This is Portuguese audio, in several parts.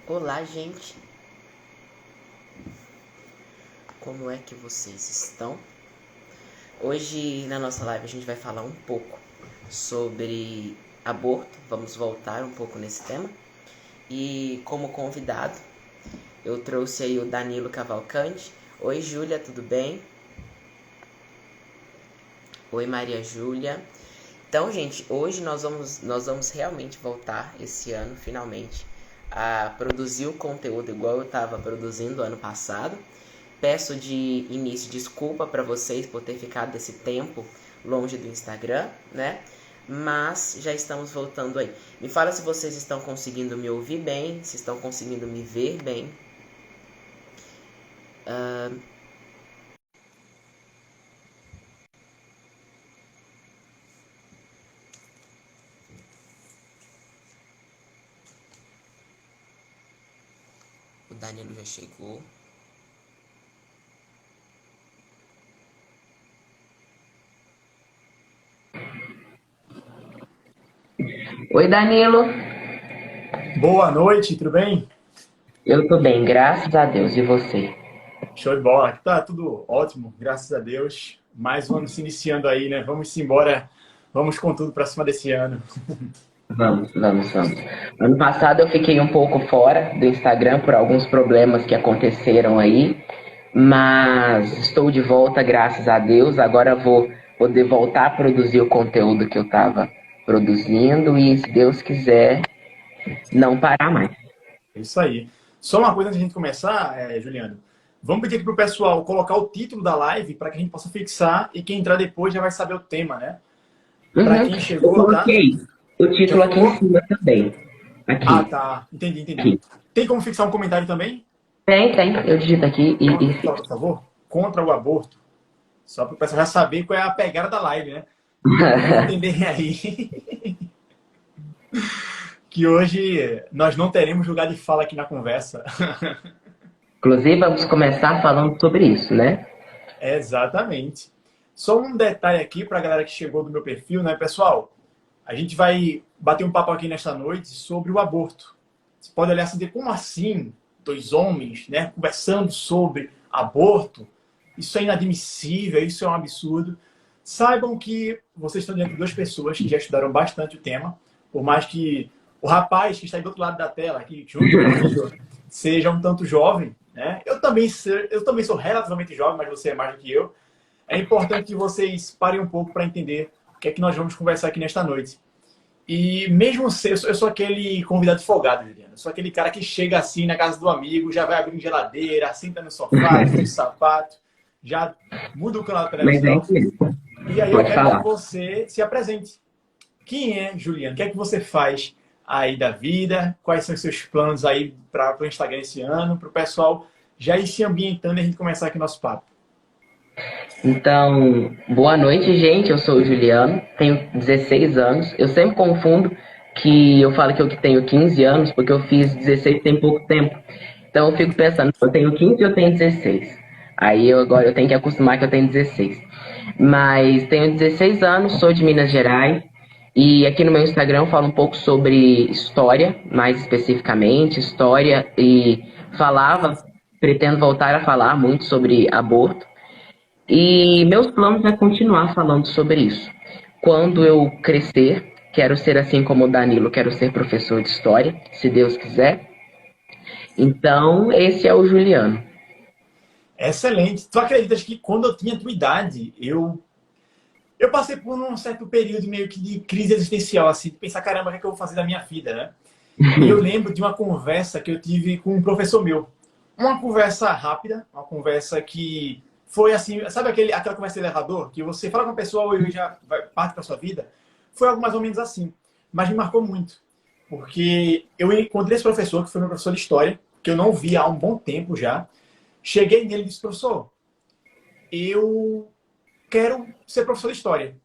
Olá, gente! Como é que vocês estão? Hoje, na nossa live, a gente vai falar um pouco sobre aborto. Vamos voltar um pouco nesse tema. E como convidado, eu trouxe aí o Danilo Cavalcante. Oi, Júlia, tudo bem? Oi, Maria Júlia. Então, gente, hoje nós vamos realmente voltar esse ano, finalmente, a produzir o conteúdo igual eu estava produzindo ano passado. Peço de início desculpa para vocês por ter ficado esse tempo longe do Instagram, né? Mas já estamos voltando aí. Me fala se vocês estão conseguindo me ouvir bem, se estão conseguindo me ver bem. O Danilo já chegou. Oi, Danilo. Boa noite, tudo bem? Eu tô bem, graças a Deus. E você? Show de bola. Tá tudo ótimo, graças a Deus. Mais um ano se iniciando aí, né? Vamos embora, vamos com tudo para cima desse ano. Vamos. Ano passado eu fiquei um pouco fora do Instagram por alguns problemas que aconteceram aí, mas estou de volta, graças a Deus. Agora vou poder voltar a produzir o conteúdo que eu estava produzindo e, se Deus quiser, não parar mais. É isso aí. Só uma coisa antes de a gente começar, Juliano. Vamos pedir aqui pro pessoal colocar o título da live para que a gente possa fixar e quem entrar depois já vai saber o tema, né? Para Uhum. quem Eu chegou, tá? coloquei o Já título aqui em colocou? cima também. Ah, Aqui, tá. Entendi. aqui. Tem como fixar um comentário também? Tem. Eu digito aqui Pronto, e aqui, por favor. Contra o aborto. Só para o pessoal já saber qual é a pegada da live, né? Para eles entenderem aí que hoje nós não teremos lugar de fala aqui na conversa. Inclusive, vamos começar falando sobre isso, né? Exatamente. Só um detalhe aqui para a galera que chegou do meu perfil, né, pessoal? A gente vai bater um papo aqui nesta noite sobre o aborto. Você pode olhar assim, como assim? Dois homens, né, conversando sobre aborto? Isso é inadmissível, isso é um absurdo. Saibam que vocês estão diante de duas pessoas que já estudaram bastante o tema, por mais que o rapaz que está aí do outro lado da tela, aqui junto comigo, seja um tanto jovem, né? Eu também sou relativamente jovem, mas você é mais do que eu. É importante que vocês parem um pouco para entender o que é que nós vamos conversar aqui nesta noite. E mesmo se eu sou aquele convidado folgado, Juliana. Eu sou aquele cara que chega assim na casa do amigo, já vai abrindo geladeira, senta no sofá, tira o sapato, já muda o canal da Mas é televisão. isso mesmo. E aí eu Pode quero que falar. você se apresente. Quem é Juliana? O que é que você faz aí da vida? Quais são os seus planos aí para o Instagram esse ano? Para o pessoal já ir se ambientando e a gente começar aqui nosso papo. Então, boa noite, gente. Eu sou o Juliano, tenho 16 anos. Eu sempre confundo que eu falo que eu tenho 15 anos, porque eu fiz 16 tem pouco tempo. Então eu fico pensando, eu tenho 15 ou eu tenho 16? Aí agora eu tenho que acostumar que eu tenho 16. Mas tenho 16 anos, sou de Minas Gerais. E aqui no meu Instagram eu falo um pouco sobre história, mais especificamente, história, e pretendo voltar a falar muito sobre aborto. E meus planos é continuar falando sobre isso. Quando eu crescer, quero ser assim como o Danilo, quero ser professor de história, se Deus quiser. Então, esse é o Juliano. Excelente. Tu acreditas que quando eu tinha a tua idade, eu passei por um certo período meio que de crise existencial, assim, de pensar, caramba, o que é que eu vou fazer da minha vida, né? E eu lembro de uma conversa que eu tive com um professor meu. Uma conversa rápida, uma conversa que foi assim, sabe aquela conversa de elevador? Que você fala com a pessoa e já vai, parte para sua vida? Foi algo mais ou menos assim. Mas me marcou muito. Porque eu encontrei esse professor, que foi meu professor de história, que eu não via há um bom tempo já. Cheguei nele e disse, professor, eu quero ser professor de história.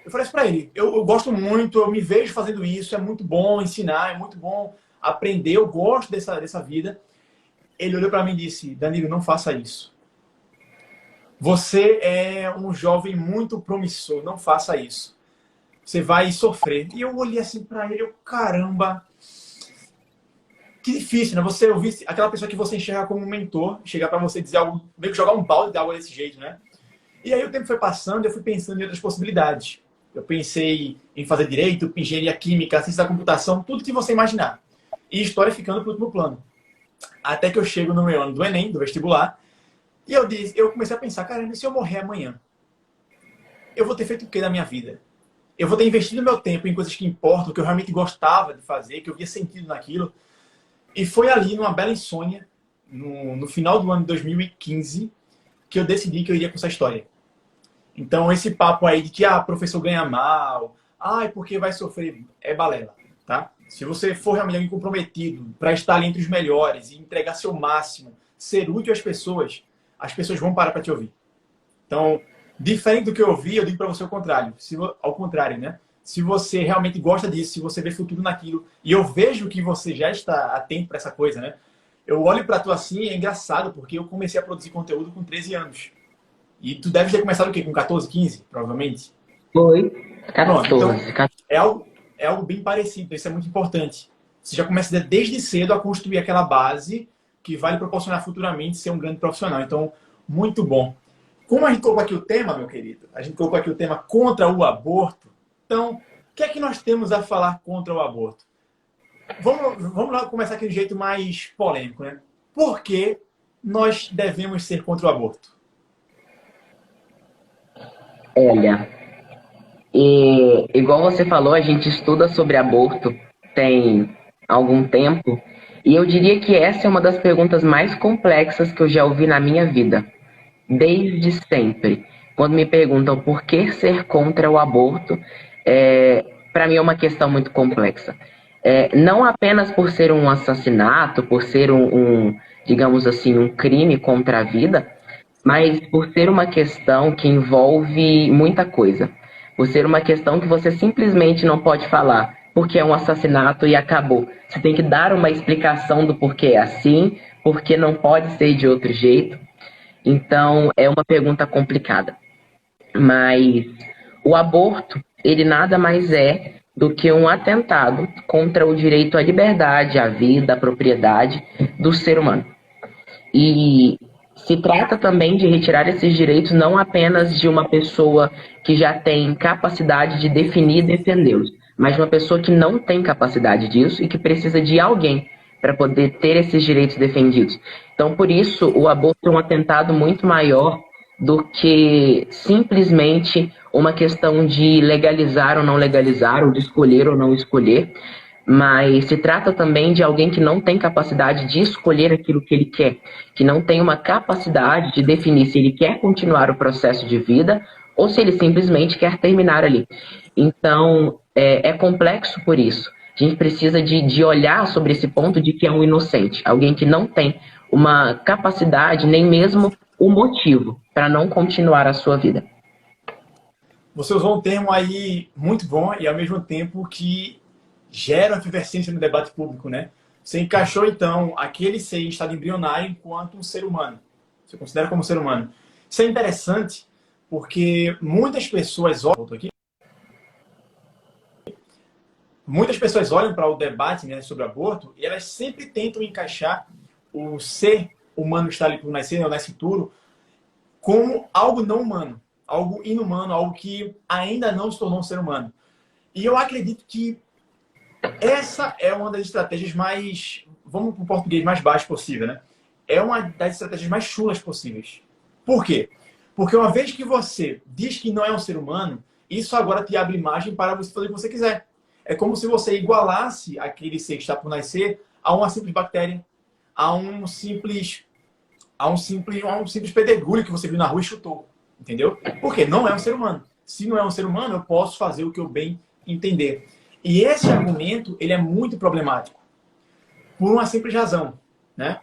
Eu falei isso para ele. Eu gosto muito, eu me vejo fazendo isso, é muito bom ensinar, é muito bom aprender, eu gosto dessa vida. Ele olhou para mim e disse, Danilo, não faça isso. Você é um jovem muito promissor, não faça isso. Você vai sofrer. E eu olhei assim para ele, caramba, Que difícil, né? Você ouvir aquela pessoa que você enxerga como um mentor, chegar para você dizer algo, meio que jogar um balde de água desse jeito, né? E aí o tempo foi passando e eu fui pensando em outras possibilidades. Eu pensei em fazer direito, engenharia química, ciência da computação, tudo que você imaginar. E história ficando para o último plano. Até que eu chego no meu ano do Enem, do vestibular, e eu comecei a pensar, caramba, e se eu morrer amanhã? Eu vou ter feito o que da minha vida? Eu vou ter investido meu tempo em coisas que importam, que eu realmente gostava de fazer, que eu via sentido naquilo. E foi ali, numa bela insônia, no final do ano de 2015, que eu decidi que eu iria cursar História. Então, esse papo aí de que professor ganha mal, porque vai sofrer, é balela, tá? Se você for realmente alguém comprometido para estar ali entre os melhores e entregar seu máximo, ser útil às pessoas, as pessoas vão parar para te ouvir. Então, diferente do que eu ouvi, eu digo para você o contrário. Ao contrário, né? Se você realmente gosta disso, se você vê futuro naquilo, e eu vejo que você já está atento para essa coisa, né? Eu olho para tu assim, é engraçado, porque eu comecei a produzir conteúdo com 13 anos. E tu deve ter começado o quê? Com 14, 15, provavelmente? Foi Pronto, então 14. é algo, é algo bem parecido, isso é muito importante. Você já começa desde cedo a construir aquela base que vai lhe proporcionar futuramente ser um grande profissional. Então, muito bom. Como a gente colocou aqui o tema, meu querido, a gente colocou aqui o tema contra o aborto. Então, o que é que nós temos a falar contra o aborto? Vamos lá começar aqui do jeito mais polêmico, né? Por que nós devemos ser contra o aborto? Olha, igual você falou, a gente estuda sobre aborto tem algum tempo, e eu diria que essa é uma das perguntas mais complexas que eu já ouvi na minha vida, desde sempre. Quando me perguntam por que ser contra o aborto, para mim é uma questão muito complexa. Não apenas por ser um assassinato, por ser digamos assim, um crime contra a vida, mas por ser uma questão que envolve muita coisa. Por ser uma questão que você simplesmente não pode falar porque é um assassinato e acabou. Você tem que dar uma explicação do porquê é assim, porque não pode ser de outro jeito. Então, é uma pergunta complicada. Mas o aborto, ele nada mais é do que um atentado contra o direito à liberdade, à vida, à propriedade do ser humano. E se trata também de retirar esses direitos não apenas de uma pessoa que já tem capacidade de definir e defendê-los, mas de uma pessoa que não tem capacidade disso e que precisa de alguém para poder ter esses direitos defendidos. Então, por isso, o aborto é um atentado muito maior do que simplesmente uma questão de legalizar ou não legalizar, ou de escolher ou não escolher, mas se trata também de alguém que não tem capacidade de escolher aquilo que ele quer, que não tem uma capacidade de definir se ele quer continuar o processo de vida ou se ele simplesmente quer terminar ali. Então, é complexo por isso. A gente precisa de olhar sobre esse ponto de que é um inocente, alguém que não tem uma capacidade, nem mesmo o motivo para não continuar a sua vida. Você usou um termo aí muito bom e ao mesmo tempo que gera efervescência no debate público, né? Você encaixou, então, aquele ser em estado embrionário enquanto um ser humano. Você considera como um ser humano. Isso é interessante porque muitas pessoas olham para o debate, né, sobre aborto e elas sempre tentam encaixar o ser humano que está ali por nascer, né, o nascituro, como algo não humano, algo inumano, algo que ainda não se tornou um ser humano. E eu acredito que essa é uma das estratégias mais, vamos para o português mais baixo possível, né? É uma das estratégias mais chulas possíveis. Por quê? Porque uma vez que você diz que não é um ser humano, isso agora te abre margem para você fazer o que você quiser. É como se você igualasse aquele ser que está por nascer a uma simples bactéria, a um simples pedregulho que você viu na rua e chutou. Entendeu? Porque não é um ser humano. Se não é um ser humano, eu posso fazer o que eu bem entender. E esse argumento, ele é muito problemático. Por uma simples razão, né?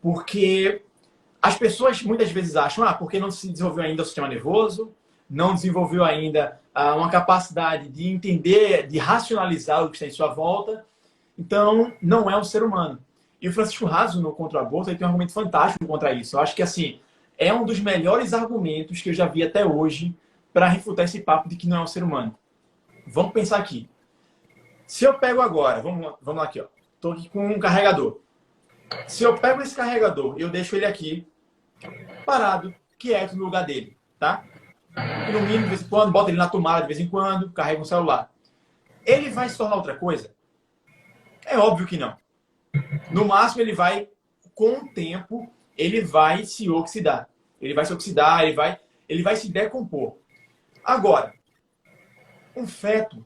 Porque as pessoas muitas vezes acham, porque não se desenvolveu ainda o sistema nervoso, não desenvolveu ainda uma capacidade de entender, de racionalizar o que está em sua volta, então não é um ser humano. E o Francisco Raso, no Contra o Aborto, ele tem um argumento fantástico contra isso. Eu acho que, assim, é um dos melhores argumentos que eu já vi até hoje para refutar esse papo de que não é um ser humano. Vamos pensar aqui. Se eu pego agora, vamos lá aqui, ó. Estou aqui com um carregador. Se eu pego esse carregador e eu deixo ele aqui, parado, quieto no lugar dele, tá? Ilumino de vez em quando, boto ele na tomada de vez em quando, carrego um celular. Ele vai se tornar outra coisa? É óbvio que não. No máximo, ele vai, com o tempo, ele vai se oxidar. Ele vai se oxidar, ele vai se decompor. Agora, um feto,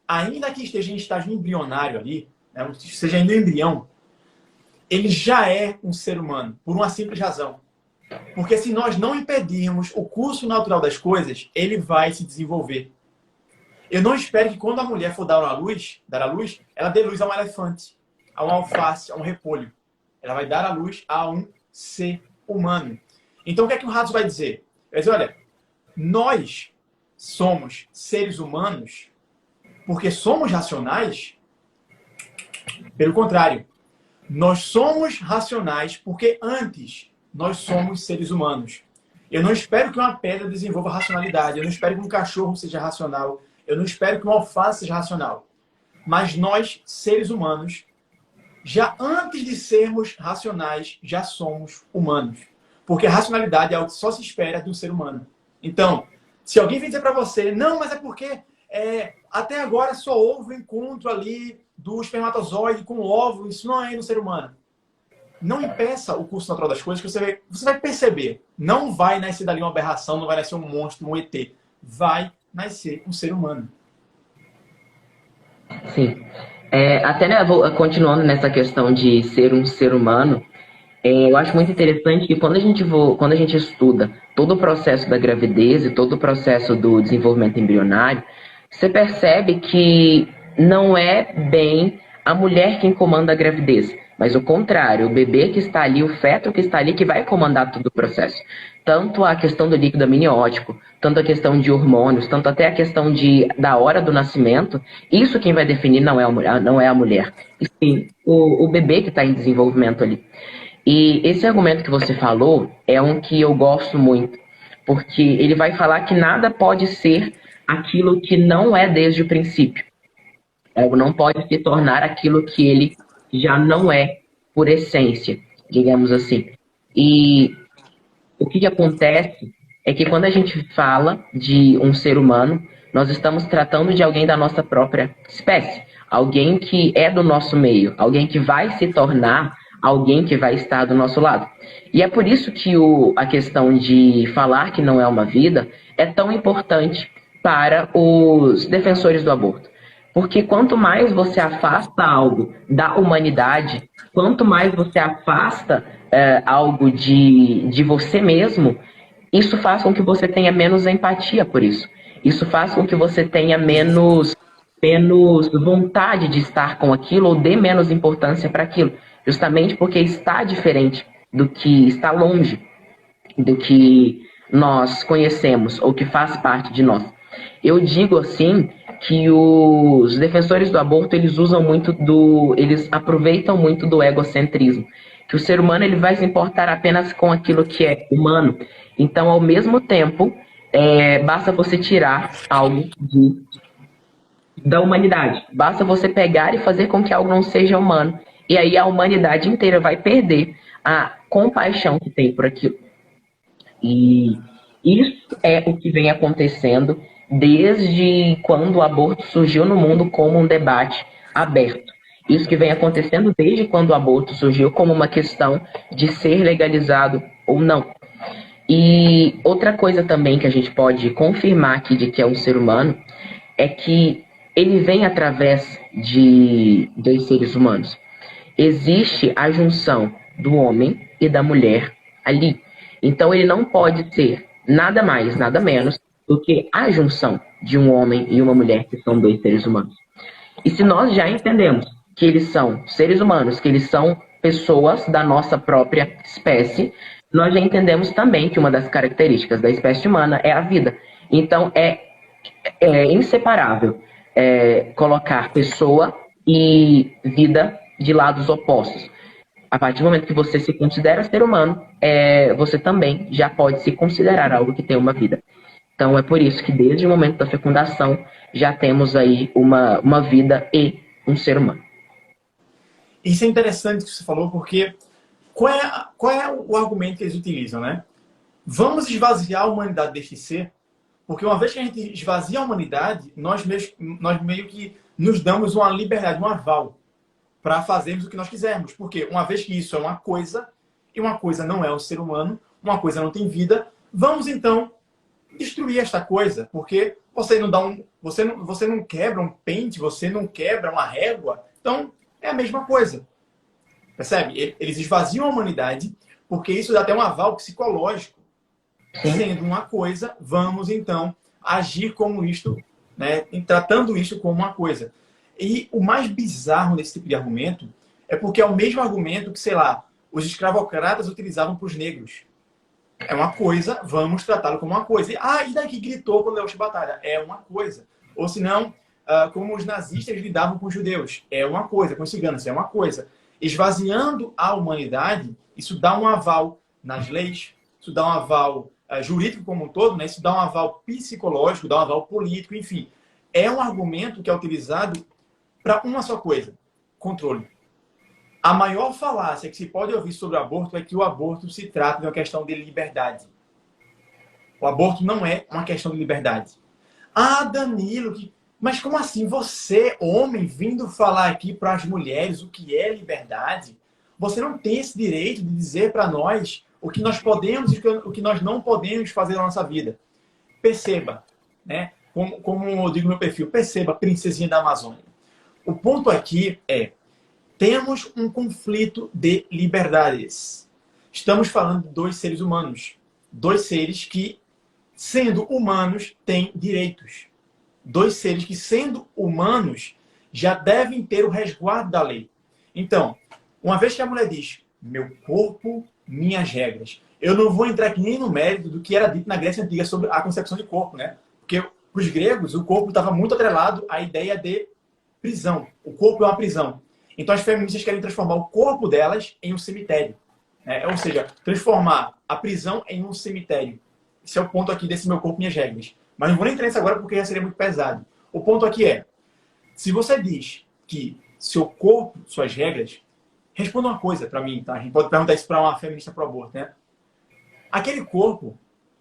ainda que esteja em estágio embrionário ali, né, seja ainda um embrião, ele já é um ser humano, por uma simples razão. Porque se nós não impedirmos o curso natural das coisas, ele vai se desenvolver. Eu não espero que quando a mulher for dar à luz, ela dê luz a um elefante, a um alface, a um repolho. Ela vai dar à luz a um ser humano. Então o que é que o Ratos vai dizer? Ele vai dizer, olha, nós somos seres humanos porque somos racionais? Pelo contrário, nós somos racionais porque antes nós somos seres humanos. Eu não espero que uma pedra desenvolva racionalidade. Eu não espero que um cachorro seja racional. Eu não espero que um alface seja racional. Mas nós, seres humanos, já antes de sermos racionais, já somos humanos. Porque a racionalidade é algo que só se espera de um ser humano. Então, se alguém vem dizer para você, não, mas é porque até agora só houve o encontro ali do espermatozoide com o óvulo, isso não é no ser humano. Não impeça o curso natural das coisas, que você vai perceber. Não vai nascer dali uma aberração, não vai nascer um monstro, um ET. Vai nascer um ser humano. Sim. Até né, continuando nessa questão de ser um ser humano, eu acho muito interessante que quando a gente estuda todo o processo da gravidez e todo o processo do desenvolvimento embrionário, você percebe que não é bem a mulher quem comanda a gravidez, mas o contrário, o bebê que está ali, o feto que está ali, que vai comandar todo o processo. Tanto a questão do líquido amniótico, tanto a questão de hormônios, tanto até a questão da hora do nascimento, isso quem vai definir não é a mulher, e sim o bebê que está em desenvolvimento ali. E esse argumento que você falou é um que eu gosto muito, porque ele vai falar que nada pode ser aquilo que não é desde o princípio. Algo não pode se tornar aquilo que ele já não é por essência, digamos assim. E o que acontece é que quando a gente fala de um ser humano, nós estamos tratando de alguém da nossa própria espécie, alguém que é do nosso meio, alguém que vai se tornar alguém que vai estar do nosso lado. E é por isso que a questão de falar que não é uma vida é tão importante para os defensores do aborto. Porque quanto mais você afasta algo da humanidade, quanto mais você afasta algo de você mesmo, isso faz com que você tenha menos empatia por isso. Isso faz com que você tenha menos vontade de estar com aquilo ou dê menos importância para aquilo. Justamente porque está diferente do que está longe, do que nós conhecemos ou que faz parte de nós. Eu digo assim que os defensores do aborto, eles aproveitam muito do egocentrismo, que o ser humano ele vai se importar apenas com aquilo que é humano. Então, ao mesmo tempo, basta você tirar algo da humanidade, basta você pegar e fazer com que algo não seja humano, e aí a humanidade inteira vai perder a compaixão que tem por aquilo. E isso é o que vem acontecendo desde quando o aborto surgiu no mundo como um debate aberto. Isso que vem acontecendo desde quando o aborto surgiu como uma questão de ser legalizado ou não. E outra coisa também que a gente pode confirmar aqui de que é um ser humano é que ele vem através de dois seres humanos. Existe a junção do homem e da mulher ali. Então ele não pode ser nada mais, nada menos do que a junção de um homem e uma mulher, que são dois seres humanos. E se nós já entendemos que eles são seres humanos, que eles são pessoas da nossa própria espécie, nós já entendemos também que uma das características da espécie humana é a vida. Então é inseparável colocar pessoa e vida de lados opostos. A partir do momento que você se considera ser humano, você também já pode se considerar algo que tem uma vida. Então é por isso que desde o momento da fecundação já temos aí uma vida e um ser humano. Isso é interessante que você falou, porque Qual é o argumento que eles utilizam, né? Vamos esvaziar a humanidade deste ser, porque uma vez que a gente esvazia a humanidade, nós meio que nos damos uma liberdade, um aval para fazermos o que nós quisermos. Porque uma vez que isso é uma coisa, e uma coisa não é um ser humano, uma coisa não tem vida, vamos então destruir esta coisa, porque você não quebra um pente, você não quebra uma régua, então é a mesma coisa. Percebe? Eles esvaziam a humanidade, porque isso dá até um aval psicológico. Sim, Sendo uma coisa, vamos então agir como isto, né, tratando isto como uma coisa. E o mais bizarro desse tipo de argumento é porque é o mesmo argumento que, sei lá, os escravocratas utilizavam para os negros. É uma coisa, vamos tratá-lo como uma coisa. E daí que gritou quando deu de batalha? É uma coisa. Ou se não, como os nazistas lidavam com os judeus. É uma coisa. Com os ciganos, é uma coisa. Esvaziando a humanidade, isso dá um aval nas leis, isso dá um aval jurídico como um todo, né? Isso dá um aval psicológico, dá um aval político, enfim. É um argumento que é utilizado para uma só coisa: controle. A maior falácia que se pode ouvir sobre o aborto é que o aborto se trata de uma questão de liberdade. O aborto não é uma questão de liberdade. Ah, Danilo, mas como assim você, homem, vindo falar aqui para as mulheres o que é liberdade? Você não tem esse direito de dizer para nós o que nós podemos e o que nós não podemos fazer na nossa vida. Perceba, né? Como eu digo no meu perfil, perceba, princesinha da Amazônia. O ponto aqui é: temos um conflito de liberdades. Estamos falando de dois seres humanos. Dois seres que, sendo humanos, têm direitos. Dois seres que, sendo humanos, já devem ter o resguardo da lei. Então, uma vez que a mulher diz, meu corpo, minhas regras, eu não vou entrar aqui nem no mérito do que era dito na Grécia Antiga sobre a concepção de corpo, né? Porque para os gregos, o corpo estava muito atrelado à ideia de prisão. O corpo é uma prisão. Então, as feministas querem transformar o corpo delas em um cemitério. Né? Ou seja, transformar a prisão em um cemitério. Esse é o ponto aqui desse meu corpo, minhas regras. Mas não vou nem entrar nisso agora porque já seria muito pesado. O ponto aqui é, se você diz que seu corpo, suas regras, responda uma coisa para mim, tá? A gente pode perguntar isso para uma feminista pro aborto, né? Aquele corpo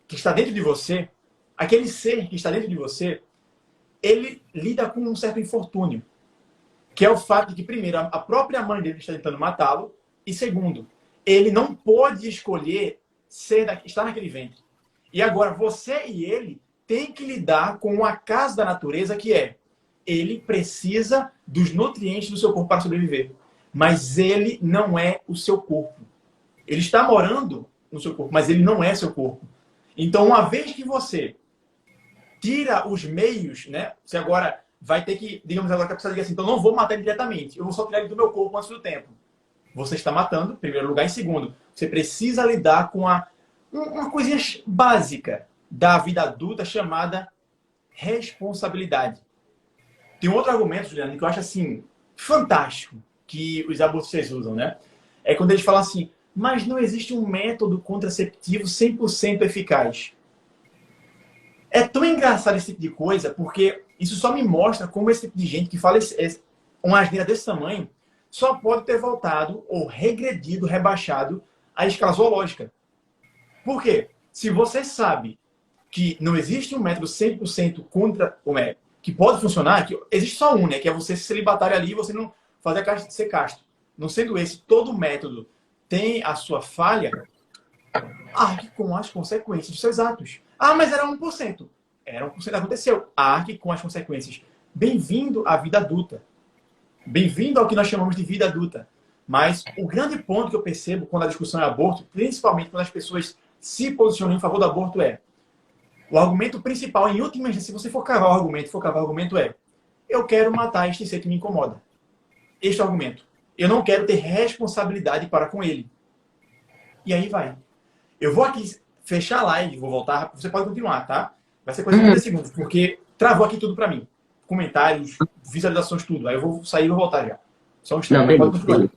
que está dentro de você, aquele ser que está dentro de você, ele lida com um certo infortúnio. Que é o fato de que, primeiro, a própria mãe dele está tentando matá-lo, e segundo, ele não pode escolher estar naquele ventre. E agora, você e ele têm que lidar com o acaso da natureza, que é, ele precisa dos nutrientes do seu corpo para sobreviver. Mas ele não é o seu corpo. Ele está morando no seu corpo, mas ele não é seu corpo. Então, uma vez que você tira os meios, né? Você agora vai ter que, digamos agora que a pessoa diga assim, então não vou matar ele diretamente, eu vou só tirar ele do meu corpo antes do tempo. Você está matando, em primeiro lugar. Em segundo, você precisa lidar com uma coisinha básica da vida adulta chamada responsabilidade. Tem um outro argumento, Juliana, que eu acho assim, fantástico, que os abortistas usam, né? É quando eles falam assim, mas não existe um método contraceptivo 100% eficaz. É tão engraçado esse tipo de coisa, porque isso só me mostra como esse tipo de gente que fala uma asneira desse tamanho só pode ter voltado ou regredido, rebaixado à escala zoológica. Por quê? Se você sabe que não existe um método 100% contra o método, que pode funcionar, que existe só um, né? Que é você ser celibatário ali e você não fazer a caixa de ser casto. Não sendo esse, todo método tem a sua falha, arque com as consequências de seus atos. Ah, mas era 1%. Era 1%, aconteceu. Arque com as consequências. Bem-vindo à vida adulta. Bem-vindo ao que nós chamamos de vida adulta. Mas o grande ponto que eu percebo quando a discussão é aborto, principalmente quando as pessoas se posicionam em favor do aborto, é o argumento principal, em última instância, se você for cavar o argumento é: eu quero matar este ser que me incomoda. Este é o argumento. Eu não quero ter responsabilidade para com ele. E aí vai. Eu vou aqui fechar a live, vou voltar. Você pode continuar, tá? Vai ser coisa de 30 segundos, porque travou aqui tudo para mim. Comentários, visualizações, tudo. Aí eu vou sair e vou voltar já. Só um não, instante. Pode continuar.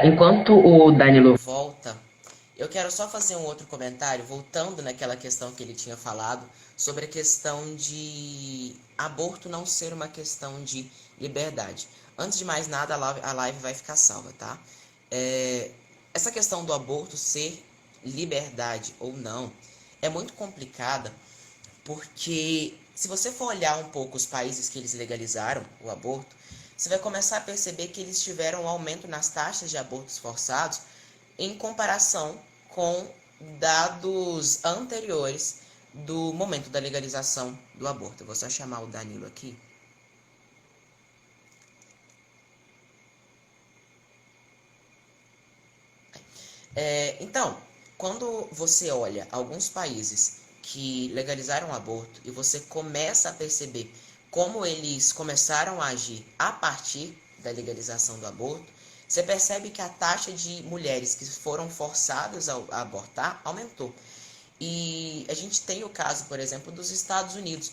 Enquanto o Danilo Volta. Eu quero só fazer um outro comentário, voltando naquela questão que ele tinha falado, sobre a questão de aborto não ser uma questão de liberdade. Antes de mais nada, a live vai ficar salva, tá? Essa questão do aborto ser liberdade ou não é muito complicada, porque se você for olhar um pouco os países que eles legalizaram o aborto, você vai começar a perceber que eles tiveram um aumento nas taxas de abortos forçados em comparação com dados anteriores do momento da legalização do aborto. Eu vou só chamar o Danilo aqui. Então, quando você olha alguns países que legalizaram o aborto e você começa a perceber como eles começaram a agir a partir da legalização do aborto, você percebe que a taxa de mulheres que foram forçadas a abortar aumentou. E a gente tem o caso, por exemplo, dos Estados Unidos.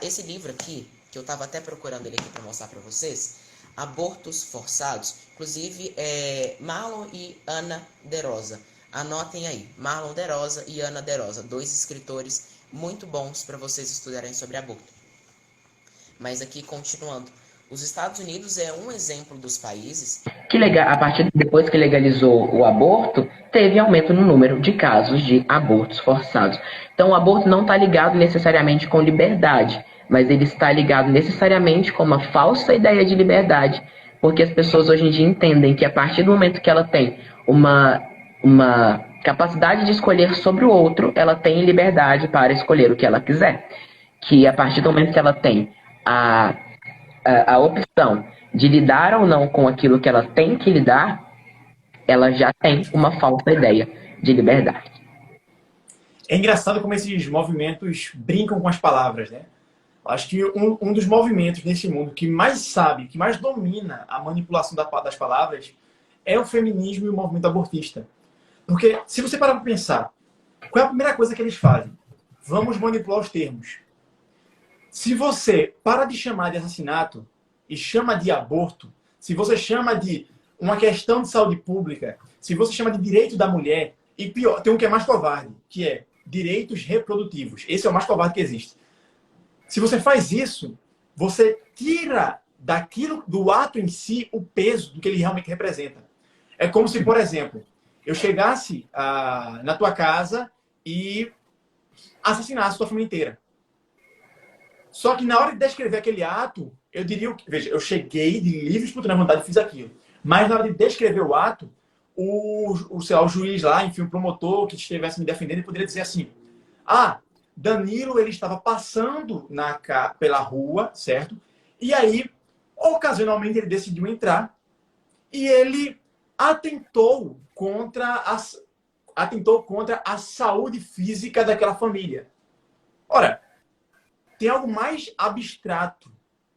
Esse livro aqui, que eu estava até procurando ele aqui para mostrar para vocês, Abortos Forçados, inclusive Marlon e Ana De Rosa. Anotem aí, Marlon De Rosa e Ana De Rosa, 2 escritores muito bons para vocês estudarem sobre aborto. Mas aqui, continuando, os Estados Unidos é um exemplo dos países que a partir depois que legalizou o aborto, teve aumento no número de casos de abortos forçados. Então, o aborto não está ligado necessariamente com liberdade, mas ele está ligado necessariamente com uma falsa ideia de liberdade, porque as pessoas hoje em dia entendem que a partir do momento que ela tem uma capacidade de escolher sobre o outro, ela tem liberdade para escolher o que ela quiser. Que a partir do momento que ela tem a opção de lidar ou não com aquilo que ela tem que lidar, ela já tem uma falsa ideia de liberdade. É engraçado como esses movimentos brincam com as palavras, né? Acho que um dos movimentos nesse mundo que mais sabe, que mais domina a manipulação das palavras é o feminismo e o movimento abortista. Porque, se você parar para pensar, qual é a primeira coisa que eles fazem? Vamos manipular os termos. Se você para de chamar de assassinato e chama de aborto, se você chama de uma questão de saúde pública, se você chama de direito da mulher, e pior, tem um que é mais covarde, que é direitos reprodutivos. Esse é o mais covarde que existe. Se você faz isso, você tira do ato em si o peso do que ele realmente representa. É como se, por exemplo, eu chegasse na tua casa e assassinasse a tua família inteira. Só que na hora de descrever aquele ato, eu diria... Veja, eu cheguei de livre e espontânea vontade e fiz aquilo. Mas na hora de descrever o ato, sei lá, o juiz lá, enfim, o promotor que estivesse me defendendo, ele poderia dizer assim: Danilo, ele estava passando pela rua, certo? E aí, ocasionalmente, ele decidiu entrar e ele atentou contra a saúde física daquela família. Ora, tem algo mais abstrato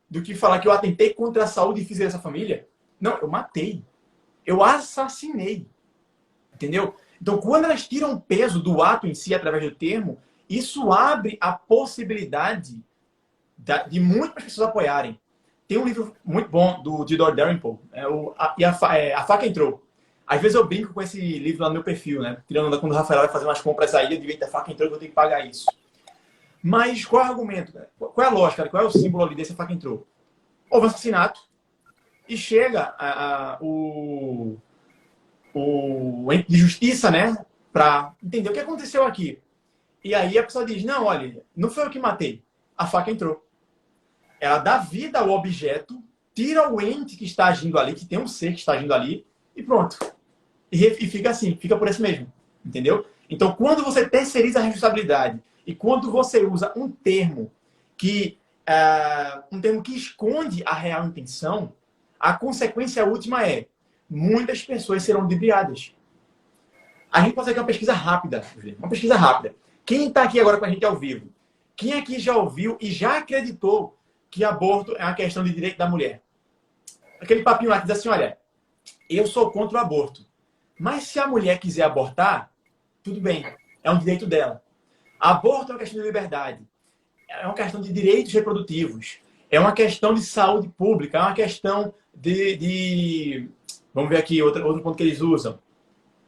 do que falar que eu atentei contra a saúde física dessa família? Não, eu matei. Eu assassinei. Entendeu? Então, quando elas tiram o peso do ato em si, através do termo, isso abre a possibilidade de muitas pessoas apoiarem. Tem um livro muito bom do Theodore Dalrymple, A Faca Entrou. Às vezes eu brinco com esse livro lá no meu perfil, né? Tirando onda quando o Rafael vai fazer umas compras aí, eu digo: a faca entrou, eu vou ter que pagar isso. Mas qual é o argumento? Qual é a lógica? Qual é o símbolo ali desse faca entrou? Houve um assassinato e chega o ente de justiça, né? Para entender o que aconteceu aqui. E aí a pessoa diz: não, olha, não foi eu que matei. A faca entrou. Ela dá vida ao objeto, tira o ente que está agindo ali, que tem um ser que está agindo ali, e pronto. E fica assim, fica por isso mesmo. Entendeu? Então, quando você terceiriza a responsabilidade e quando você usa um termo que esconde a real intenção, a consequência última é: muitas pessoas serão ludibriadas. A gente pode fazer uma pesquisa rápida. Uma pesquisa rápida. Quem está aqui agora com a gente ao vivo? Quem aqui já ouviu e já acreditou que aborto é uma questão de direito da mulher? Aquele papinho lá que diz assim: olha, eu sou contra o aborto. Mas se a mulher quiser abortar, tudo bem, é um direito dela. Aborto é uma questão de liberdade. É uma questão de direitos reprodutivos. É uma questão de saúde pública. É uma questão de... Vamos ver aqui outro ponto que eles usam.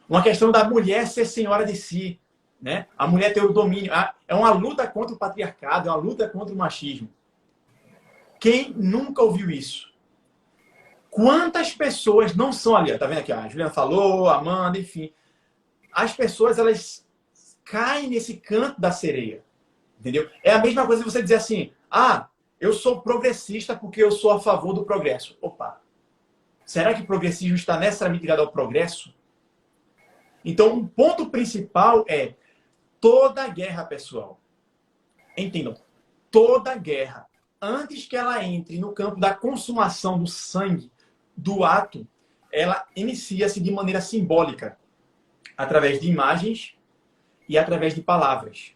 Uma questão da mulher ser senhora de si. Né? A mulher ter o domínio. É uma luta contra o patriarcado. É uma luta contra o machismo. Quem nunca ouviu isso? Quantas pessoas não são ali? Ó, tá vendo aqui? Ó, a Juliana falou, a Amanda, enfim. As pessoas, elas caem nesse canto da sereia. Entendeu? É a mesma coisa que você dizer assim, ah, eu sou progressista porque eu sou a favor do progresso. Opa, será que o progressismo está necessariamente ligado ao progresso? Então, um ponto principal é toda guerra, pessoal. Entendam, toda guerra, antes que ela entre no campo da consumação do sangue, do ato, ela inicia-se de maneira simbólica, através de imagens e através de palavras.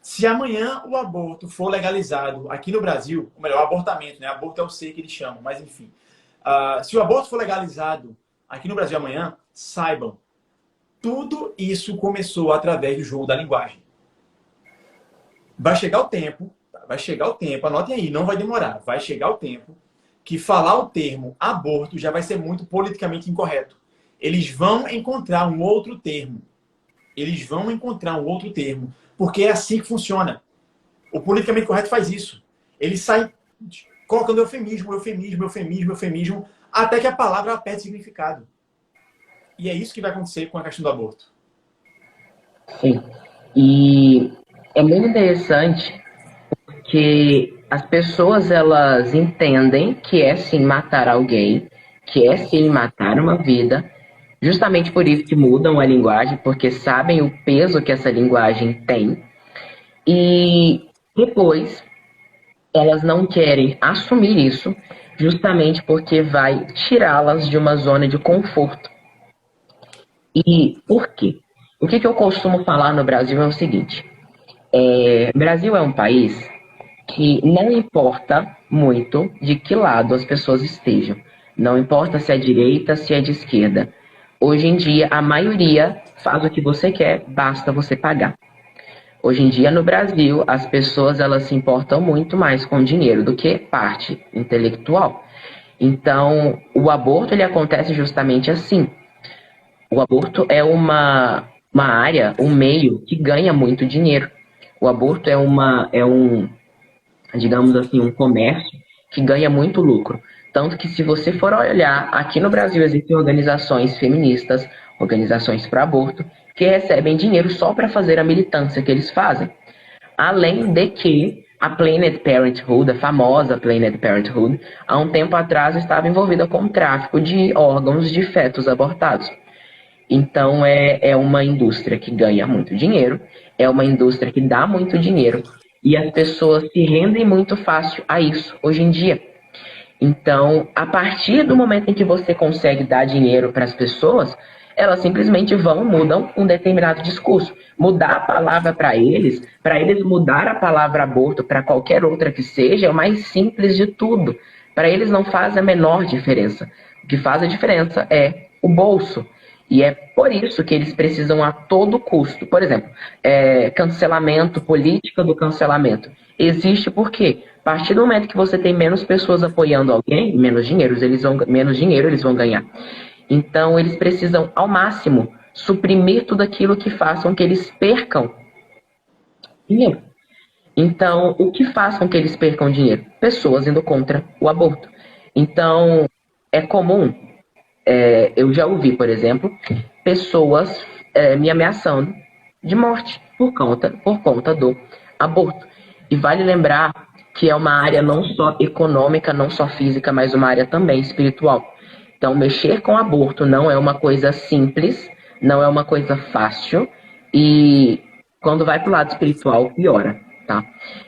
Se amanhã o aborto for legalizado aqui no Brasil, ou melhor, o abortamento, né? Aborto é o C que eles chamam, mas enfim. Se o aborto for legalizado aqui no Brasil amanhã, saibam, tudo isso começou através do jogo da linguagem. Vai chegar o tempo, anotem aí, não vai demorar, vai chegar o tempo que falar o termo aborto já vai ser muito politicamente incorreto. Eles vão encontrar um outro termo. Porque é assim que funciona. O politicamente correto faz isso. Ele sai colocando eufemismo, até que a palavra perde significado. E é isso que vai acontecer com a questão do aborto. Sim. E é muito interessante que as pessoas, elas entendem que é sim matar alguém, que é sim matar uma vida, justamente por isso que mudam a linguagem, porque sabem o peso que essa linguagem tem. E depois elas não querem assumir isso, justamente porque vai tirá-las de uma zona de conforto. E por quê? O que eu costumo falar no Brasil é o seguinte: o Brasil é um país que não importa muito de que lado as pessoas estejam. Não importa se é direita, se é de esquerda. Hoje em dia, a maioria faz o que você quer, basta você pagar. Hoje em dia, no Brasil, as pessoas elas se importam muito mais com dinheiro do que parte intelectual. Então, o aborto ele acontece justamente assim. O aborto é uma área, um meio que ganha muito dinheiro. O aborto digamos assim, um comércio que ganha muito lucro. Tanto que se você for olhar, aqui no Brasil existem organizações feministas, organizações para aborto, que recebem dinheiro só para fazer a militância que eles fazem. Além de que a Planned Parenthood, a famosa Planned Parenthood, há um tempo atrás estava envolvida com o tráfico de órgãos de fetos abortados. Então é uma indústria que ganha muito dinheiro, é uma indústria que dá muito dinheiro, e as pessoas se rendem muito fácil a isso hoje em dia. Então, a partir do momento em que você consegue dar dinheiro para as pessoas, elas simplesmente mudam um determinado discurso. Mudar a palavra para eles mudar a palavra aborto para qualquer outra que seja, é o mais simples de tudo. Para eles não faz a menor diferença. O que faz a diferença é o bolso. E é por isso que eles precisam a todo custo. Por exemplo, cancelamento, política do cancelamento. Existe por quê? A partir do momento que você tem menos pessoas apoiando alguém, menos dinheiro eles vão ganhar. Então, eles precisam, ao máximo, suprimir tudo aquilo que façam que eles percam dinheiro. Então, o que faz com que eles percam dinheiro? Pessoas indo contra o aborto. Então, é comum, eu já ouvi, por exemplo, pessoas me ameaçando de morte por conta do aborto. E vale lembrar que é uma área não só econômica, não só física, mas uma área também espiritual. Então, mexer com aborto não é uma coisa simples, não é uma coisa fácil, e quando vai para o lado espiritual, piora, tá?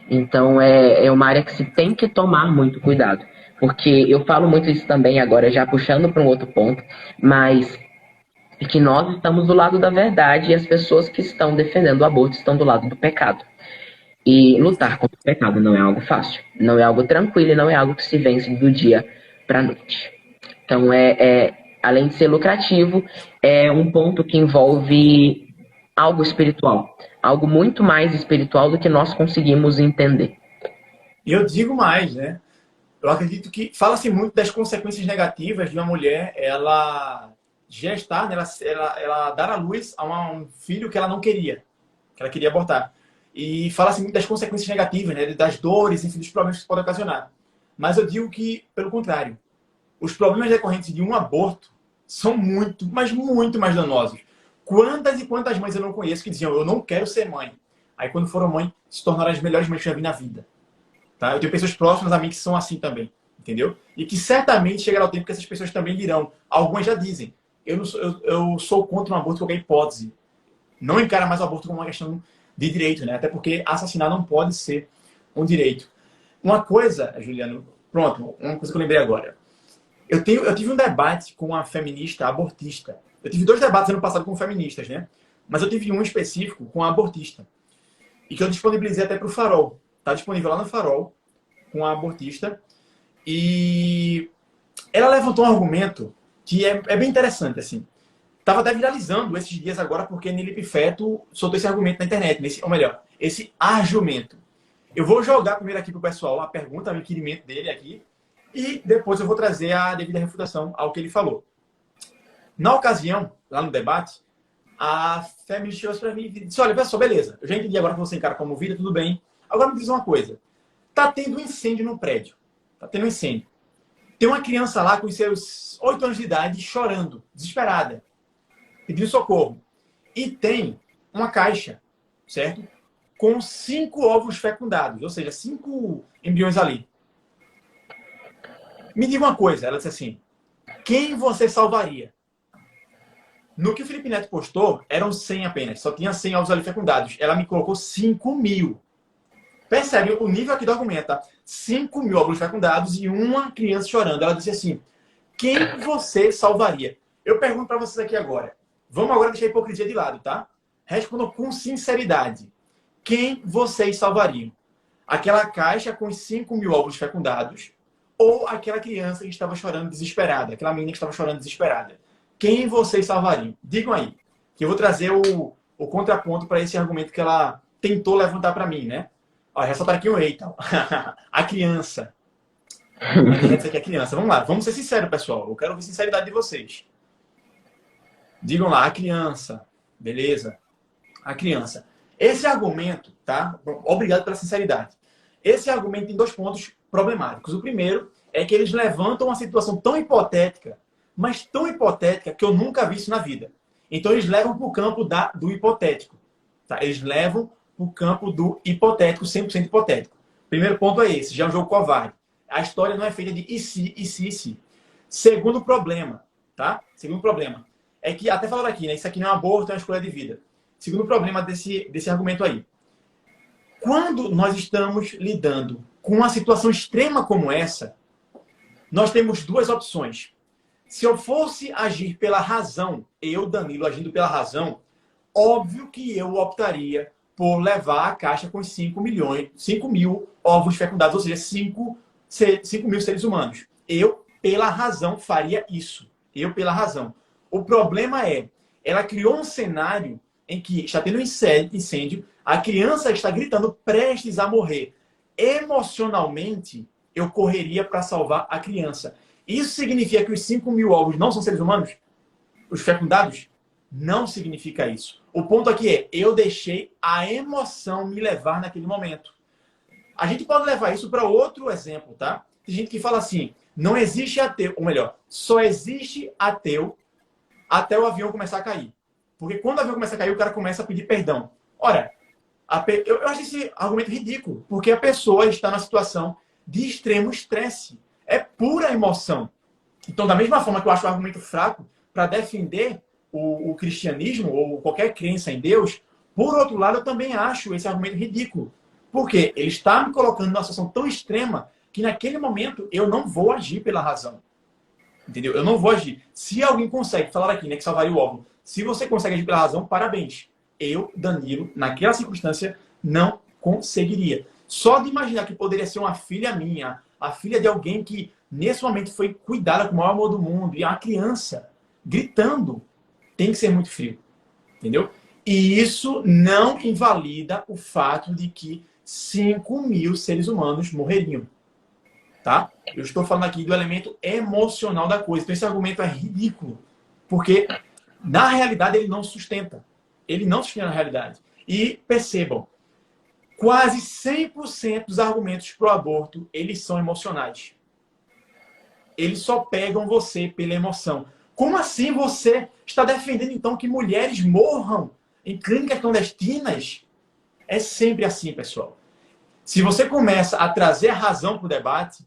Então, é uma área que se tem que tomar muito cuidado, porque eu falo muito isso também agora, já puxando para um outro ponto, mas que nós estamos do lado da verdade e as pessoas que estão defendendo o aborto estão do lado do pecado. E lutar contra o pecado não é algo fácil, não é algo tranquilo e não é algo que se vence do dia para a noite. Então, além de ser lucrativo, é um ponto que envolve algo espiritual, algo muito mais espiritual do que nós conseguimos entender. E eu digo mais, né? Eu acredito que fala-se muito das consequências negativas de uma mulher, ela gestar, né? ela dar à luz a um filho que ela não queria, que ela queria abortar. E fala-se muito das consequências negativas, né? Das dores, enfim, dos problemas que isso pode ocasionar. Mas eu digo que, pelo contrário, os problemas decorrentes de um aborto são muito, mas muito mais danosos. Quantas e quantas mães eu não conheço que diziam, eu não quero ser mãe. Aí quando foram mãe, se tornaram as melhores mães que eu já vi na vida. Tá? Eu tenho pessoas próximas a mim que são assim também. Entendeu? E que certamente chegará o tempo que essas pessoas também dirão. Algumas já dizem, eu sou contra um aborto em qualquer hipótese. Não encara mais o aborto como uma questão de direito, né? Até porque assassinar não pode ser um direito. Uma coisa, Juliano, pronto, uma coisa que eu lembrei agora. Eu tive um debate com uma feminista abortista. Eu tive 2 debates ano passado com feministas, né? Mas eu tive um específico com a abortista. E que eu disponibilizei até para o Farol. Está disponível lá no Farol, com a abortista. E ela levantou um argumento que é bem interessante, assim. Estava até viralizando esses dias agora, porque Nilipe Feto soltou esse argumento na internet, ou melhor, esse argumento. Eu vou jogar primeiro aqui para o pessoal a pergunta, o inquirimento dele aqui, e depois eu vou trazer a devida refutação ao que ele falou. Na ocasião, lá no debate, a feminista chegou para mim e disse, olha, pessoal, beleza, eu já entendi agora que você encara como vida, tudo bem. Agora me diz uma coisa, tá tendo um incêndio no prédio, tá tendo um incêndio. Tem uma criança lá com seus 8 anos de idade chorando, desesperada, pedindo socorro. E tem uma caixa, certo? Com 5 ovos fecundados, ou seja, 5 embriões ali. Me diga uma coisa, ela disse assim, quem você salvaria? No que o Felipe Neto postou, eram 100 apenas, só tinha 100 ovos ali fecundados. Ela me colocou 5.000. Percebe o nível aqui do argumento, tá? 5.000 óvulos fecundados e uma criança chorando. Ela disse assim, quem você salvaria? Eu pergunto para vocês aqui agora. Vamos agora deixar a hipocrisia de lado, tá? Respondam com sinceridade. Quem vocês salvariam? Aquela caixa com os 5.000 óvulos fecundados ou aquela criança que estava chorando desesperada? Aquela menina que estava chorando desesperada? Quem vocês salvariam? Digam aí. Que eu vou trazer o contraponto para esse argumento que ela tentou levantar para mim, né? Ó, ressaltar aqui um eita. A criança. Isso aqui é a criança. Vamos lá. Vamos ser sinceros, pessoal. Eu quero ouvir sinceridade de vocês. Digam lá, a criança. Beleza? A criança. Esse argumento, tá? Obrigado pela sinceridade. Esse argumento tem 2 pontos problemáticos. O primeiro é que eles levantam uma situação tão hipotética, mas tão hipotética que eu nunca vi isso na vida. Então eles levam para o campo do hipotético. Tá? Eles levam para o campo do hipotético, 100% hipotético. Primeiro ponto é esse, já é um jogo covarde. A história não é feita de e se, e se, e se. Segundo problema, tá? Segundo problema. É que, até falaram aqui, né? Isso aqui não é um aborto, é uma escolha de vida. Segundo problema desse argumento aí. Quando nós estamos lidando com uma situação extrema como essa, nós temos 2 opções. Se eu fosse agir pela razão, eu, Danilo, agindo pela razão, óbvio que eu optaria por levar a caixa com 5.000 ovos fecundados, ou seja, 5.000 seres humanos. Eu, pela razão, faria isso. Eu, pela razão. O problema é, ela criou um cenário em que está tendo um incêndio, a criança está gritando prestes a morrer. Emocionalmente, eu correria para salvar a criança. Isso significa que os 5.000 ovos não são seres humanos? Os fecundados? Não significa isso. O ponto aqui é, eu deixei a emoção me levar naquele momento. A gente pode levar isso para outro exemplo, tá? Tem gente que fala assim, não existe ateu, ou melhor, só existe ateu até o avião começar a cair. Porque quando o avião começa a cair, o cara começa a pedir perdão. Ora, eu acho esse argumento ridículo, porque a pessoa está na situação de extremo estresse. É pura emoção. Então, da mesma forma que eu acho o argumento fraco para defender o cristianismo ou qualquer crença em Deus, por outro lado, eu também acho esse argumento ridículo. Porque ele está me colocando numa situação tão extrema que naquele momento eu não vou agir pela razão. Entendeu? Eu não vou agir. Se alguém consegue, falar aqui, né, que salvaria o óvulo, se você consegue agir pela razão, parabéns. Eu, Danilo, naquela circunstância, não conseguiria. Só de imaginar que poderia ser uma filha minha, a filha de alguém que nesse momento foi cuidada com o maior amor do mundo, e a criança gritando, tem que ser muito frio. Entendeu? E isso não invalida o fato de que 5.000 seres humanos morreriam. Tá? Eu estou falando aqui do elemento emocional da coisa. Então esse argumento é ridículo. Porque, na realidade, ele não sustenta. Ele não sustenta na realidade. E percebam, quase 100% dos argumentos pro aborto, eles são emocionais. eles só pegam você pela emoção. Como assim você está defendendo, então, que mulheres morram em clínicas clandestinas? É sempre assim, pessoal. Se você começa a trazer a razão para o debate,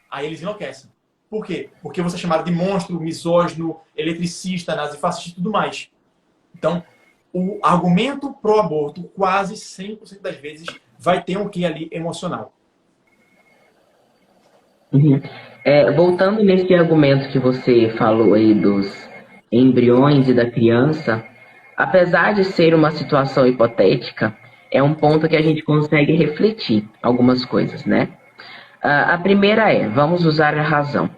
aí eles enlouquecem. Por quê? Porque você é chamado de monstro, misógino, eletricista, nazifascista e tudo mais. Então, o argumento pró-aborto, quase 100% das vezes, vai ter um quê ali emocional. Uhum. Voltando nesse argumento que você falou aí dos embriões e da criança, apesar de ser uma situação hipotética, é um ponto que a gente consegue refletir algumas coisas, né? A primeira vamos usar a razão.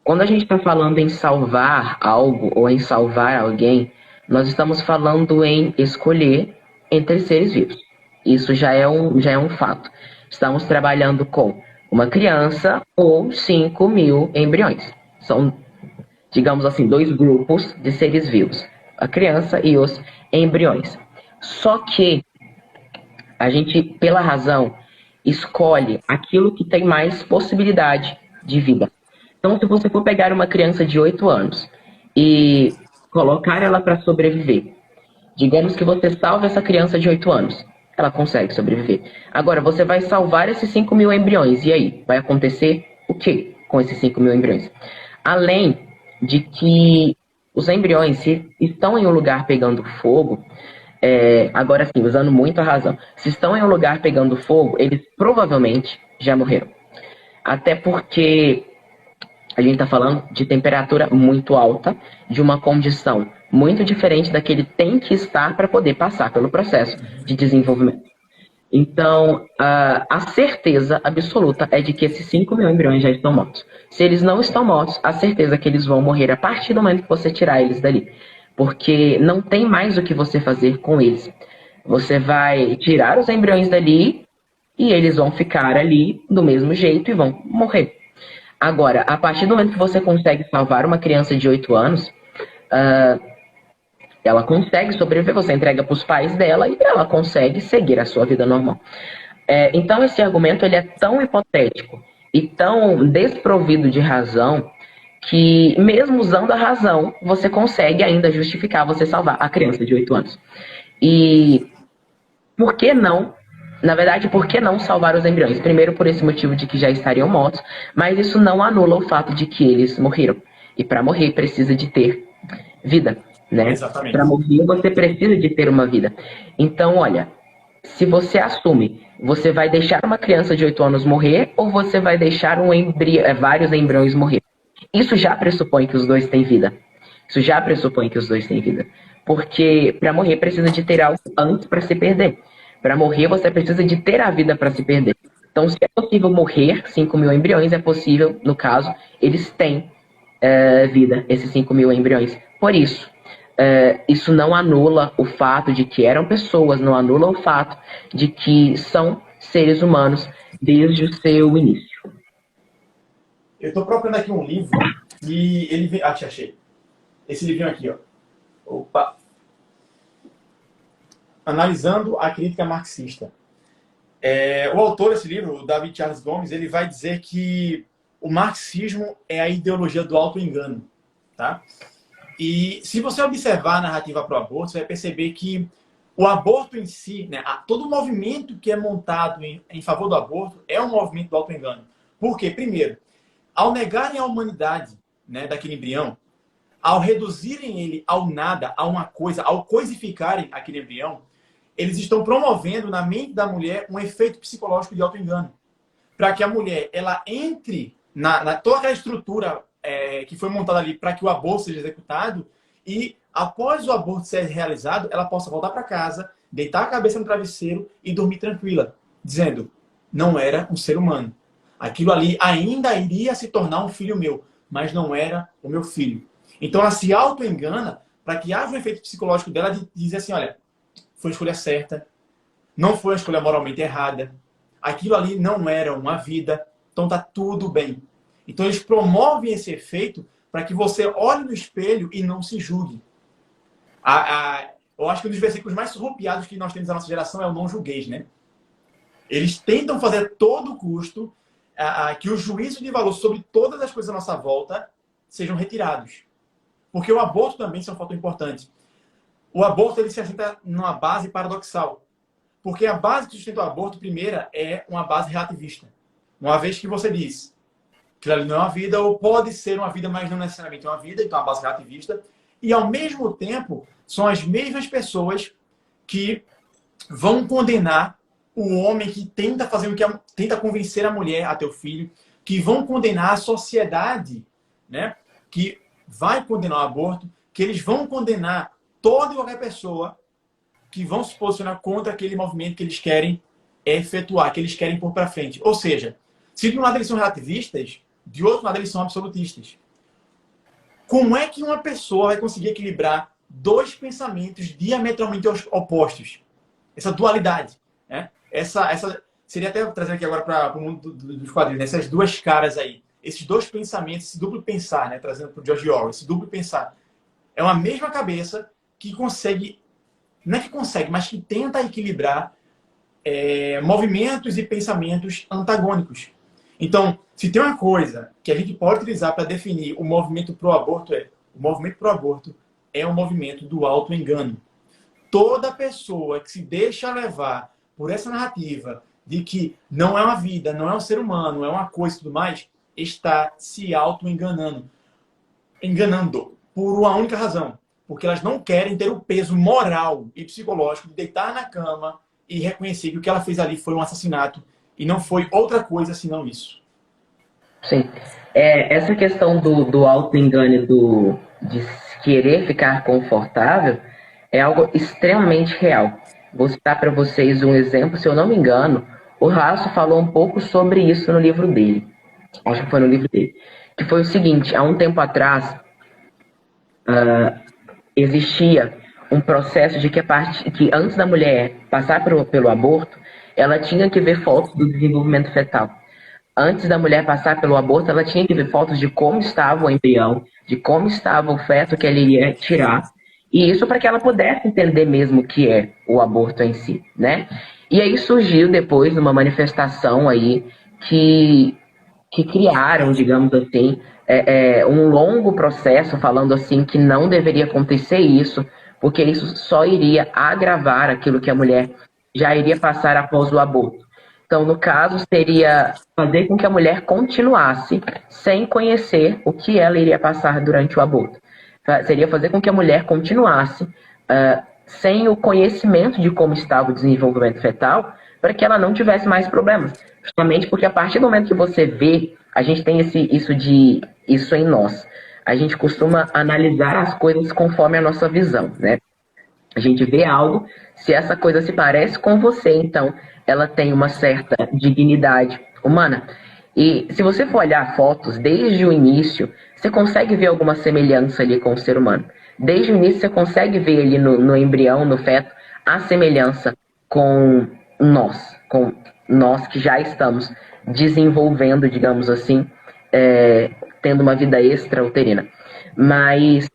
Quando a gente está falando em salvar algo ou em salvar alguém, nós estamos falando em escolher entre seres vivos. Isso já é um fato. Estamos trabalhando com uma criança ou 5.000 embriões. São, digamos assim, dois grupos de seres vivos. A criança e os embriões. Só que a gente, pela razão, escolhe aquilo que tem mais possibilidade de vida. Então, se você for pegar uma criança de 8 anos e colocar ela para sobreviver, digamos que você salve essa criança de 8 anos, ela consegue sobreviver. Agora, você vai salvar esses 5.000 embriões, e aí? Vai acontecer o quê com esses 5.000 embriões? Além de que os embriões, se estão em um lugar pegando fogo, agora sim, usando muito a razão, se estão em um lugar pegando fogo, eles provavelmente já morreram. Até porque a gente está falando de temperatura muito alta, de uma condição muito diferente da que ele tem que estar para poder passar pelo processo de desenvolvimento. Então, a certeza absoluta é de que esses 5.000 embriões já estão mortos. Se eles não estão mortos, a certeza é que eles vão morrer a partir do momento que você tirar eles dali. Porque não tem mais o que você fazer com eles. Você vai tirar os embriões dali e eles vão ficar ali do mesmo jeito e vão morrer. Agora, a partir do momento que você consegue salvar uma criança de 8 anos, ela consegue sobreviver, você entrega para os pais dela e ela consegue seguir a sua vida normal. Então, esse argumento ele é tão hipotético e tão desprovido de razão que, mesmo usando a razão, você consegue ainda justificar você salvar a criança de 8 anos. E por que não? Na verdade, por que não salvar os embriões? Primeiro, por esse motivo de que já estariam mortos, mas isso não anula o fato de que eles morreram. E para morrer, precisa de ter vida, né? Exatamente. Para morrer, você precisa de ter uma vida. Então, olha, se você assume, você vai deixar uma criança de 8 anos morrer ou você vai deixar vários embriões morrer? Isso já pressupõe que os dois têm vida. Isso já pressupõe que os dois têm vida. Porque para morrer, precisa de ter algo antes para se perder. Para morrer, você precisa de ter a vida para se perder. Então, se é possível morrer 5.000 embriões, é possível, no caso, eles têm vida, esses 5.000 embriões. Por isso, isso não anula o fato de que eram pessoas, não anula o fato de que são seres humanos desde o seu início. Eu estou procurando aqui um livro e ele vem... Ah, achei. Esse livrinho aqui, ó. Opa! Analisando a crítica marxista. O autor desse livro, o David Charles Gomes, ele vai dizer que o marxismo é a ideologia do auto-engano. Tá? E se você observar a narrativa pro aborto, você vai perceber que o aborto em si, né, todo o movimento que é montado em favor do aborto é um movimento do auto-engano. Por quê? Primeiro, ao negarem a humanidade, né, daquele embrião, ao reduzirem ele ao nada, a uma coisa, ao coisificarem aquele embrião, eles estão promovendo na mente da mulher um efeito psicológico de auto-engano. Para que a mulher ela entre na toda aquela estrutura que foi montada ali para que o aborto seja executado e, após o aborto ser realizado, ela possa voltar para casa, deitar a cabeça no travesseiro e dormir tranquila, dizendo, não era um ser humano. Aquilo ali ainda iria se tornar um filho meu, mas não era o meu filho. Então ela se auto-engana para que haja um efeito psicológico dela de dizer assim, olha, foi a escolha certa, não foi a escolha moralmente errada, aquilo ali não era uma vida, então tá tudo bem. Então eles promovem esse efeito para que você olhe no espelho e não se julgue. Eu acho que um dos versículos mais surrupiados que nós temos na nossa geração é o não julgueis, né? Eles tentam fazer a todo custo que o juízo de valor sobre todas as coisas à nossa volta sejam retirados. Porque o aborto também é um fator importante. O aborto ele se assenta numa base paradoxal. Porque a base que sustenta o aborto, primeira, é uma base relativista. Uma vez que você diz que ali não é uma vida, ou pode ser uma vida, mas não necessariamente é uma vida, então é uma base relativista. E, ao mesmo tempo, são as mesmas pessoas que vão condenar o homem que tenta fazer o que tenta convencer a mulher a ter o filho, que vão condenar a sociedade, né, que vai condenar o aborto, que eles vão condenar toda e qualquer pessoa que vão se posicionar contra aquele movimento que eles querem efetuar, que eles querem pôr para frente. Ou seja, se de um lado eles são relativistas, de outro lado eles são absolutistas. Como é que uma pessoa vai conseguir equilibrar dois pensamentos diametralmente opostos? Essa dualidade, né? Essa seria até trazendo aqui agora para o mundo dos quadrinhos, né? Essas duas caras aí, esses dois pensamentos, esse duplo pensar, né? Trazendo para o George Orwell, esse duplo pensar é uma mesma cabeça que consegue, não é que consegue, mas que tenta equilibrar movimentos e pensamentos antagônicos. Então, se tem uma coisa que a gente pode utilizar para definir o movimento pró-aborto o movimento pró-aborto é o movimento do auto-engano. Toda pessoa que se deixa levar por essa narrativa de que não é uma vida, não é um ser humano, é uma coisa e tudo mais, está se auto-enganando. Enganando por uma única razão. Porque elas não querem ter o peso moral e psicológico de deitar na cama e reconhecer que o que ela fez ali foi um assassinato e não foi outra coisa senão isso. Sim. Essa questão do auto-engano, de querer ficar confortável, é algo extremamente real. Vou citar para vocês um exemplo, se eu não me engano, o Raço falou um pouco sobre isso no livro dele. Acho que foi no livro dele. Que foi o seguinte, há um tempo atrás, existia um processo de que antes da mulher passar pelo aborto, ela tinha que ver fotos do desenvolvimento fetal. Antes da mulher passar pelo aborto, ela tinha que ver fotos de como estava o embrião, de como estava o feto que ela iria tirar, e isso para que ela pudesse entender mesmo o que é o aborto em si, né? E aí surgiu depois uma manifestação aí que criaram, digamos assim, um longo processo falando assim que não deveria acontecer isso, porque isso só iria agravar aquilo que a mulher já iria passar após o aborto. Então, no caso, seria fazer com que a mulher continuasse sem conhecer o que ela iria passar durante o aborto. Seria fazer com que a mulher continuasse sem o conhecimento de como estava o desenvolvimento fetal, para que ela não tivesse mais problemas. Justamente porque a partir do momento que você vê, a gente tem isso em nós. A gente costuma analisar as coisas conforme a nossa visão, né? A gente vê algo, se essa coisa se parece com você, então ela tem uma certa dignidade humana. E se você for olhar fotos desde o início, você consegue ver alguma semelhança ali com o ser humano. Desde o início você consegue ver ali no embrião, no feto, a semelhança com nós que já estamos desenvolvendo, digamos assim, tendo uma vida extra-uterina. Mas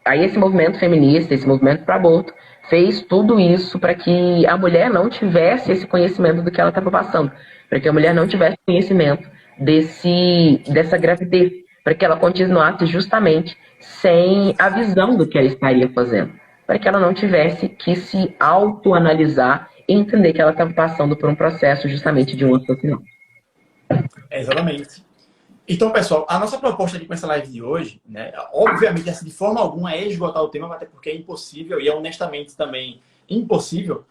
aí esse movimento feminista, esse movimento para aborto, fez tudo isso para que a mulher não tivesse esse conhecimento do que ela estava passando, para que a mulher não tivesse conhecimento dessa gravidez, para que ela continuasse justamente sem a visão do que ela estaria fazendo, para que ela não tivesse que se autoanalisar e entender que ela estava passando por um processo justamente de um assassinato. Exatamente. Então, pessoal, a nossa proposta aqui com essa live de hoje, né, obviamente, assim, de forma alguma é esgotar o tema, até porque é impossível, e é honestamente também impossível,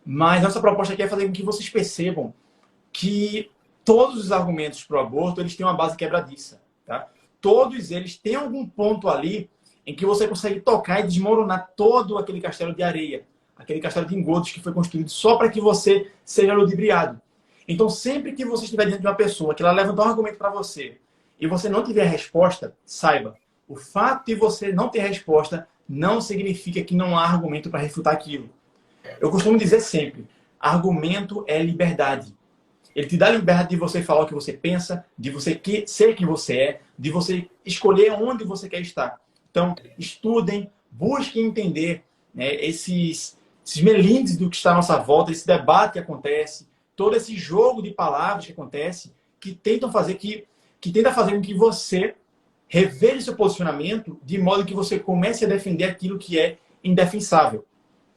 mas nossa proposta aqui é fazer com que vocês percebam que todos os argumentos para o aborto, eles têm uma base quebradiça, tá? Todos eles têm algum ponto ali em que você consegue tocar e desmoronar todo aquele castelo de areia, aquele castelo de engodos que foi construído só para que você seja ludibriado. Então, sempre que você estiver diante de uma pessoa que ela levantar um argumento para você e você não tiver resposta, saiba, o fato de você não ter resposta não significa que não há argumento para refutar aquilo. Eu costumo dizer sempre, argumento é liberdade. Ele te dá a liberdade de você falar o que você pensa, de você ser quem você é, de você escolher onde você quer estar. Então, estudem, busquem entender, né, esses melindres do que está à nossa volta, esse debate que acontece, todo esse jogo de palavras que acontece, que tentam fazer que tenta fazer com que você reveja seu posicionamento de modo que você comece a defender aquilo que é indefensável.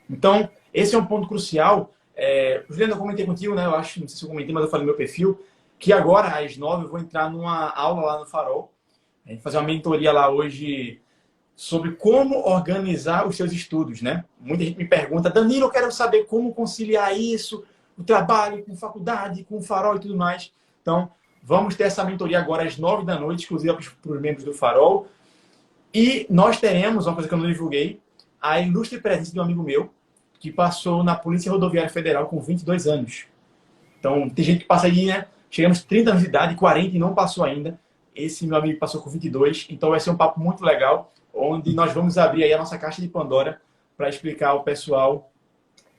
Então, esse é um ponto crucial. Juliana, eu comentei contigo, né? Eu acho, não sei se eu comentei, mas eu falei no meu perfil, que agora, às 9, eu vou entrar numa aula lá no Farol. A gente fazer uma mentoria lá hoje sobre como organizar os seus estudos, né? Muita gente me pergunta, Danilo, eu quero saber como conciliar isso, o trabalho com faculdade, com o Farol e tudo mais. Então, vamos ter essa mentoria agora às 9 da noite, exclusiva para os membros do Farol. E nós teremos, uma coisa que eu não divulguei, a ilustre presença de um amigo meu, que passou na Polícia Rodoviária Federal com 22 anos. Então, tem gente que passa aí, né? Chegamos 30 anos de idade, 40 e não passou ainda. Esse meu amigo passou com 22. Então, vai ser um papo muito legal, onde nós vamos abrir aí a nossa caixa de Pandora para explicar ao pessoal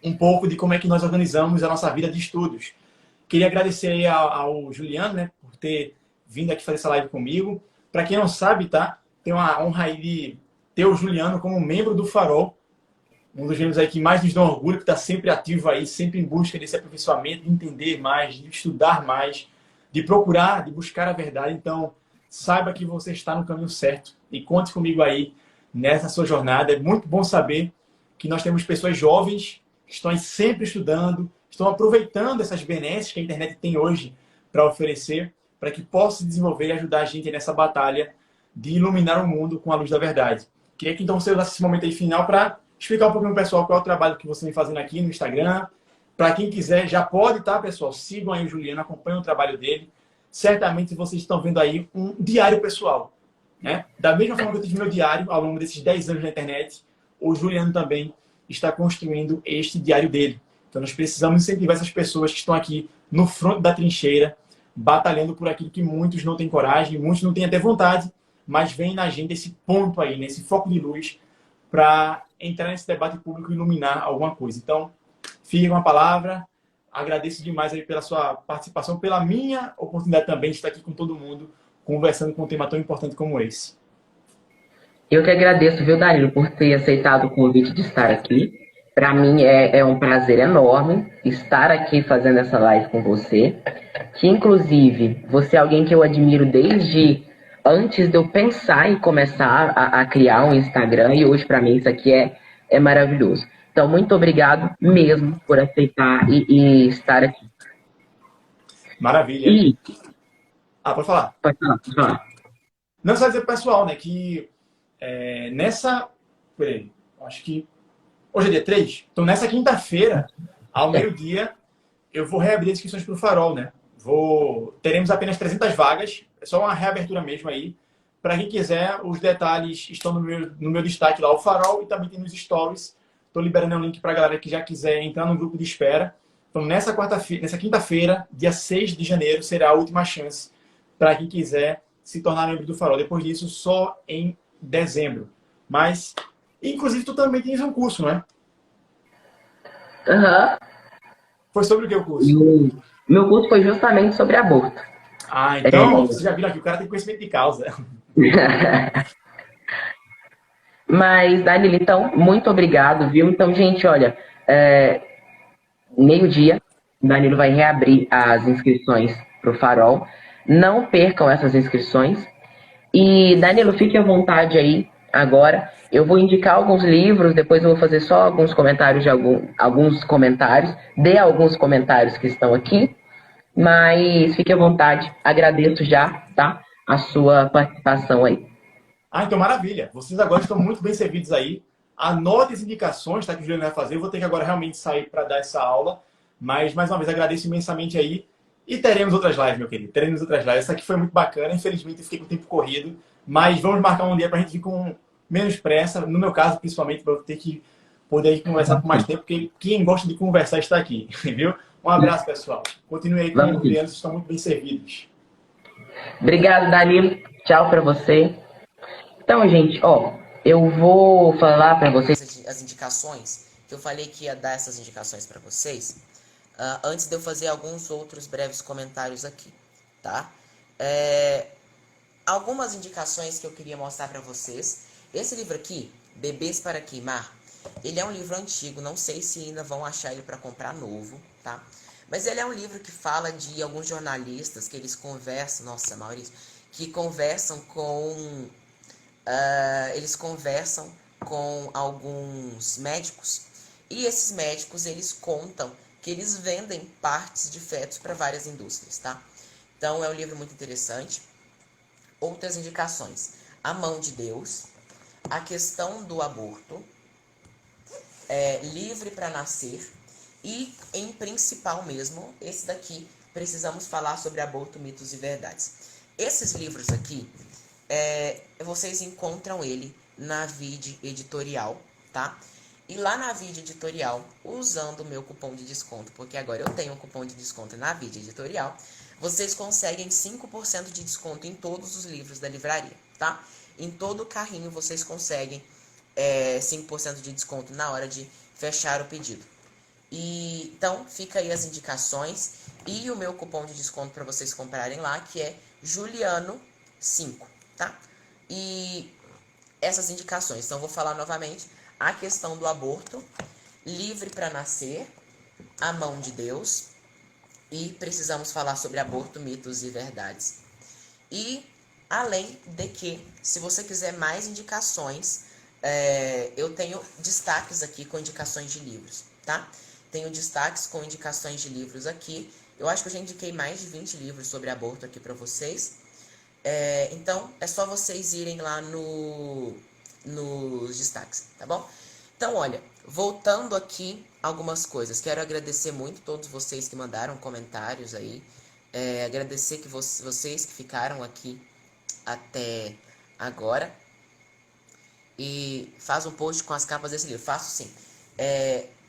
um pouco de como é que nós organizamos a nossa vida de estudos. Queria agradecer aí ao Juliano, né, por ter vindo aqui fazer essa live comigo. Para quem não sabe, tá? Tem uma honra aí de ter o Juliano como membro do Farol. Um dos membros aí que mais nos dá orgulho, que está sempre ativo aí, sempre em busca desse aperfeiçoamento, de entender mais, de estudar mais, de procurar, de buscar a verdade. Então, saiba que você está no caminho certo e conte comigo aí nessa sua jornada. É muito bom saber que nós temos pessoas jovens que estão aí sempre estudando, estão aproveitando essas benesses que a internet tem hoje para oferecer, para que possa se desenvolver e ajudar a gente nessa batalha de iluminar o mundo com a luz da verdade. Queria que então você usasse esse momento aí final para explicar um pouquinho, pessoal, qual é o trabalho que você vem fazendo aqui no Instagram. Para quem quiser, já pode, tá, pessoal? Sigam aí o Juliano, acompanhem o trabalho dele. Certamente vocês estão vendo aí um diário pessoal, né? Da mesma forma que eu tive meu diário ao longo desses 10 anos na internet, o Juliano também está construindo este diário dele. Então nós precisamos incentivar essas pessoas que estão aqui no fronte da trincheira, batalhando por aquilo que muitos não têm coragem, muitos não têm até vontade, mas vem na gente esse ponto aí, nesse foco de luz, para entrar nesse debate público e iluminar alguma coisa. Então, fique com a palavra. Agradeço demais aí pela sua participação, pela minha oportunidade também de estar aqui com todo mundo, conversando com um tema tão importante como esse. Eu que agradeço, viu, Danilo, por ter aceitado o convite de estar aqui. Para mim é um prazer enorme estar aqui fazendo essa live com você. Que, inclusive, você é alguém que eu admiro desde antes de eu pensar em começar a criar um Instagram. E hoje, para mim, isso aqui é maravilhoso. Então, muito obrigado mesmo por aceitar e estar aqui. Maravilha. E... pode falar. Pode falar, pode falar. Não só dizer pro pessoal, né, que nessa... Peraí, acho que... Hoje é dia 3? Então, nessa quinta-feira, ao meio-dia, eu vou reabrir as inscrições para o Farol, né? Teremos apenas 300 vagas, é só uma reabertura mesmo aí. Para quem quiser, os detalhes estão no meu destaque lá, o Farol, e também tem nos stories. Estou liberando um link para a galera que já quiser entrar no grupo de espera. Então, nessa quinta-feira, dia 6 de janeiro, será a última chance para quem quiser se tornar membro do Farol. Depois disso, só em dezembro. Mas, inclusive, tu também tens um curso, não é? Aham. Foi sobre o que o curso? Meu curso foi justamente sobre aborto. Então, vocês já viram aqui, o cara tem conhecimento de causa. Mas, Danilo, então, muito obrigado, viu? Então, gente, olha, meio-dia, Danilo vai reabrir as inscrições para o Farol. Não percam essas inscrições. E, Danilo, fique à vontade aí agora. Eu vou indicar alguns livros, depois eu vou fazer só alguns comentários alguns comentários. Dê alguns comentários que estão aqui. Mas fique à vontade. Agradeço já, tá? A sua participação aí. Então maravilha. Vocês agora estão muito bem servidos aí. Anote as indicações, tá, que o Juliano vai fazer. Eu vou ter que agora realmente sair para dar essa aula. Mas, mais uma vez, agradeço imensamente aí. E teremos outras lives, meu querido. Teremos outras lives. Essa aqui foi muito bacana. Infelizmente, eu fiquei com o tempo corrido. Mas vamos marcar um dia para a gente ir com menos pressa. No meu caso, principalmente, para eu ter que poder conversar por mais tempo. Porque quem gosta de conversar está aqui, viu? Um abraço, pessoal. Continue aí com o Juliano. Vocês estão muito bem servidos. Obrigado, Danilo. Tchau para você. Então, gente, eu vou falar para vocês as indicações, que eu falei que ia dar essas indicações para vocês, antes de eu fazer alguns outros breves comentários aqui, tá? Algumas indicações que eu queria mostrar para vocês. Esse livro aqui, Bebês para Queimar, ele é um livro antigo, não sei se ainda vão achar ele para comprar novo, tá? Mas ele é um livro que fala de alguns jornalistas que eles conversam, nossa, Maurício, que conversam com eles conversam com alguns médicos e esses médicos eles contam que eles vendem partes de fetos para várias indústrias, tá? Então é um livro muito interessante. Outras indicações: A Mão de Deus, A Questão do Aborto, Livre para Nascer e, em principal mesmo, esse daqui, Precisamos Falar sobre Aborto, Mitos e Verdades. Esses livros aqui, vocês encontram ele na Vide Editorial, tá? E lá na Vide Editorial, usando o meu cupom de desconto, porque agora eu tenho um cupom de desconto na Vide Editorial, vocês conseguem 5% de desconto em todos os livros da livraria, tá? Em todo o carrinho vocês conseguem 5% de desconto na hora de fechar o pedido. E então, fica aí as indicações e o meu cupom de desconto para vocês comprarem lá, que é Juliano5, tá? E essas indicações, então vou falar novamente: A Questão do Aborto, Livre para Nascer, A Mão de Deus e Precisamos Falar sobre Aborto, Mitos e Verdades. E além de que, se você quiser mais indicações, eu tenho destaques aqui com indicações de livros, tá? Tenho destaques com indicações de livros aqui. Eu acho que eu já indiquei mais de 20 livros sobre aborto aqui para vocês. Então, é só vocês irem lá nos destaques, tá bom? Então, olha, voltando aqui algumas coisas. Quero agradecer muito todos vocês que mandaram comentários aí. Agradecer que vocês que ficaram aqui até agora. E faz um post com as capas desse livro. Faço sim.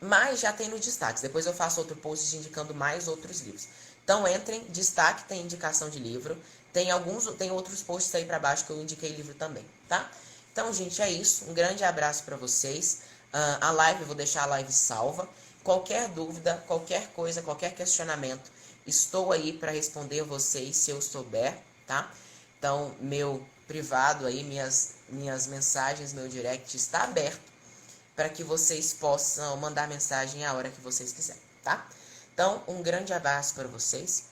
Mas já tem nos destaques. Depois eu faço outro post indicando mais outros livros. Então entrem, destaque tem indicação de livro. Tem outros posts aí pra baixo que eu indiquei livro também, tá? Então, gente, é isso. Um grande abraço pra vocês. A live, eu vou deixar a live salva. Qualquer dúvida, qualquer coisa, qualquer questionamento, estou aí para responder vocês se eu souber, tá? Então, meu privado aí, minhas mensagens, meu direct está aberto para que vocês possam mandar mensagem a hora que vocês quiserem, tá? Então, um grande abraço para vocês.